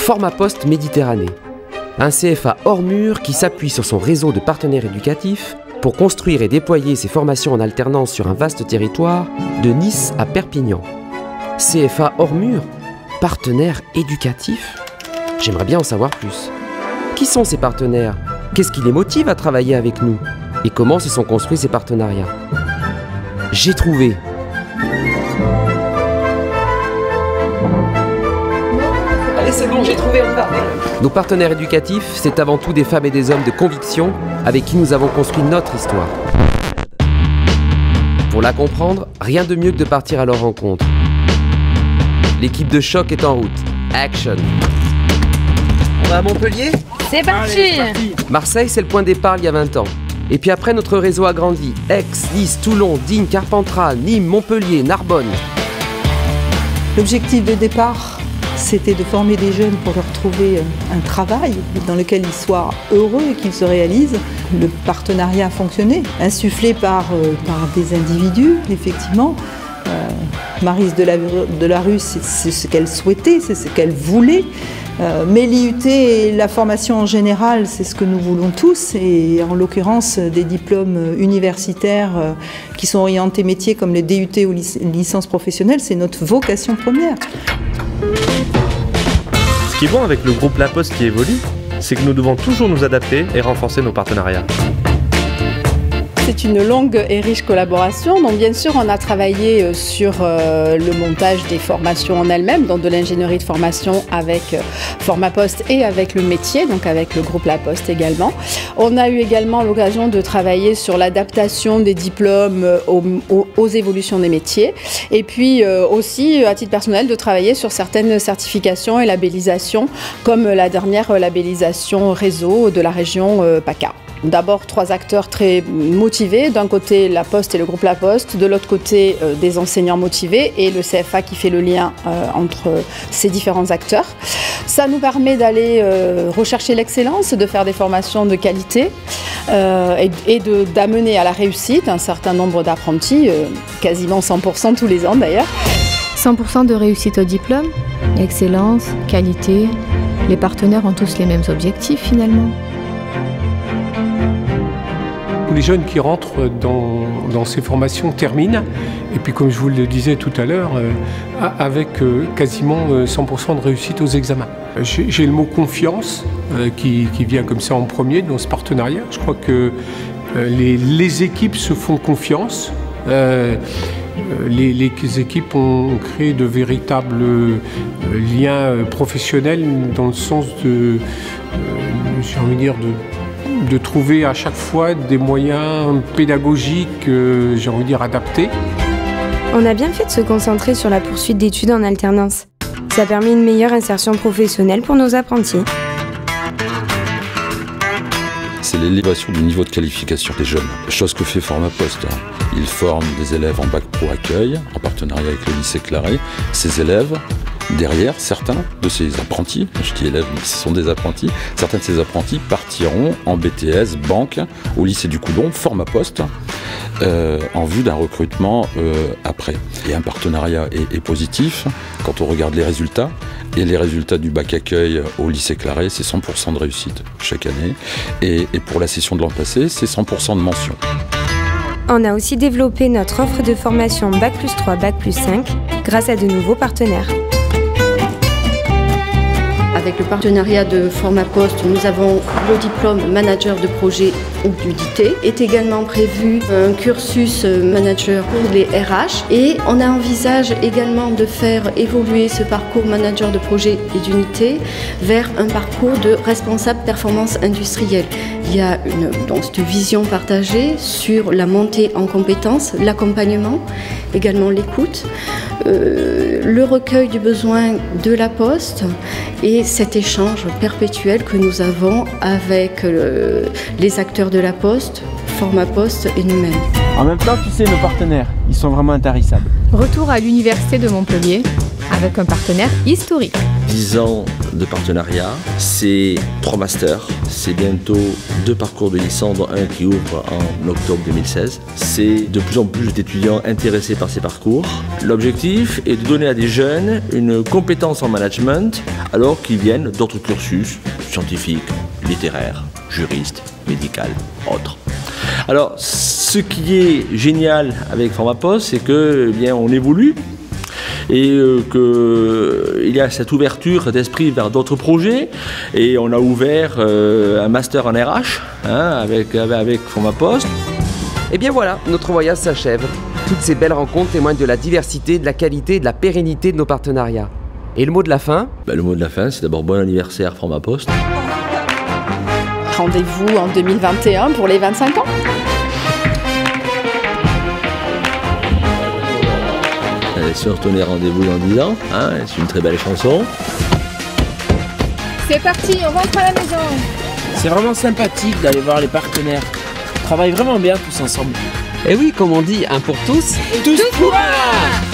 Formapost Méditerranée, un CFA hors mur qui s'appuie sur son réseau de partenaires éducatifs pour construire et déployer ses formations en alternance sur un vaste territoire, de Nice à Perpignan. CFA hors mur, partenaire éducatif? J'aimerais bien en savoir plus. Qui sont ces partenaires? Qu'est-ce qui les motive à travailler avec nous? Et comment se sont construits ces partenariats? J'ai trouvé. Allez, c'est bon, j'ai trouvé, on part. Nos partenaires éducatifs, c'est avant tout des femmes et des hommes de conviction avec qui nous avons construit notre histoire. Pour la comprendre, rien de mieux que de partir à leur rencontre. L'équipe de choc est en route. Action! On va à Montpellier? C'est parti! Marseille, c'est le point de départ il y a 20 ans. Et puis après, notre réseau a grandi. Aix, Nice, Toulon, Digne, Carpentras, Nîmes, Montpellier, Narbonne. L'objectif de départ, c'était de former des jeunes pour leur trouver un travail dans lequel ils soient heureux et qu'ils se réalisent. Le partenariat a fonctionné, insufflé par des individus, effectivement. Maryse Delarue, c'est ce qu'elle souhaitait, c'est ce qu'elle voulait. Mais l'IUT et la formation en général, c'est ce que nous voulons tous. Et en l'occurrence, des diplômes universitaires qui sont orientés métiers comme les DUT ou licences professionnelles, c'est notre vocation première. Ce qui est bon avec le groupe La Poste qui évolue, c'est que nous devons toujours nous adapter et renforcer nos partenariats. C'est une longue et riche collaboration. Donc bien sûr, on a travaillé sur le montage des formations en elles-mêmes, donc de l'ingénierie de formation avec Formapost et avec le métier, donc avec le groupe La Poste également. On a eu également l'occasion de travailler sur l'adaptation des diplômes aux évolutions des métiers. Et puis aussi, à titre personnel, de travailler sur certaines certifications et labellisations, comme la dernière labellisation réseau de la région PACA. D'abord, 3 acteurs très motivés. D'un côté, La Poste et le groupe La Poste. De l'autre côté, des enseignants motivés et le CFA qui fait le lien entre ces différents acteurs. Ça nous permet d'aller rechercher l'excellence, de faire des formations de qualité et d'amener à la réussite un certain nombre d'apprentis, quasiment 100% tous les ans d'ailleurs. 100% de réussite au diplôme, excellence, qualité. Les partenaires ont tous les mêmes objectifs finalement. Les jeunes qui rentrent dans ces formations terminent, et puis comme je vous le disais tout à l'heure, avec quasiment 100% de réussite aux examens. J'ai le mot confiance qui vient comme ça en premier dans ce partenariat. Je crois que les équipes se font confiance. Les équipes ont créé de véritables liens professionnels dans le sens de, j'ai envie de dire, de trouver à chaque fois des moyens pédagogiques, j'ai envie de dire, adaptés. On a bien fait de se concentrer sur la poursuite d'études en alternance. Ça permet une meilleure insertion professionnelle pour nos apprentis. C'est l'élévation du niveau de qualification des jeunes, chose que fait Formapost. Il forme des élèves en bac pro accueil, en partenariat avec le lycée Claret. Ces élèves, derrière, certains de ces apprentis, je dis élèves, mais ce sont des apprentis, certains de ces apprentis partiront en BTS, banque, au lycée du Coudon, Formapost, en vue d'un recrutement après. Et un partenariat est positif quand on regarde les résultats. Et les résultats du bac accueil au lycée Claret, c'est 100% de réussite chaque année. Et pour la session de l'an passé, c'est 100% de mention. On a aussi développé notre offre de formation Bac+3, Bac+5 grâce à de nouveaux partenaires. Avec le partenariat de Formapost, nous avons le diplôme manager de projet ou d'unité. Est également prévu un cursus manager pour les RH et on envisage également de faire évoluer ce parcours manager de projet et d'unité vers un parcours de responsable performance industrielle. Il y a une vision partagée sur la montée en compétences, l'accompagnement, également l'écoute, le recueil du besoin de la Poste et cet échange perpétuel que nous avons avec les acteurs de la Poste, Formapost et nous-mêmes. En même temps, tu sais, nos partenaires, ils sont vraiment intarissables. Retour à l'université de Montpellier avec un partenaire historique. 10 ans de partenariat, c'est 3 masters, c'est bientôt 2 parcours de licence, dont un qui ouvre en octobre 2016. C'est de plus en plus d'étudiants intéressés par ces parcours. L'objectif est de donner à des jeunes une compétence en management alors qu'ils viennent d'autres cursus scientifiques, littéraires, juristes, médicaux, autres. Alors, ce qui est génial avec Formapost, c'est que, eh bien, on évolue et qu'il y a cette ouverture d'esprit vers d'autres projets. Et on a ouvert un master en RH avec Formapost. Et bien voilà, notre voyage s'achève. Toutes ces belles rencontres témoignent de la diversité, de la qualité et de la pérennité de nos partenariats. Et le mot de la fin ? Le mot de la fin, c'est d'abord bon anniversaire Formapost. Rendez-vous en 2021 pour les 25 ans. Si on se donnait rendez-vous dans 10 ans, c'est une très belle chanson. C'est parti, on rentre à la maison. C'est vraiment sympathique d'aller voir les partenaires. Ils travaillent vraiment bien tous ensemble. Et oui, comme on dit, un pour tous. Et tous pour un.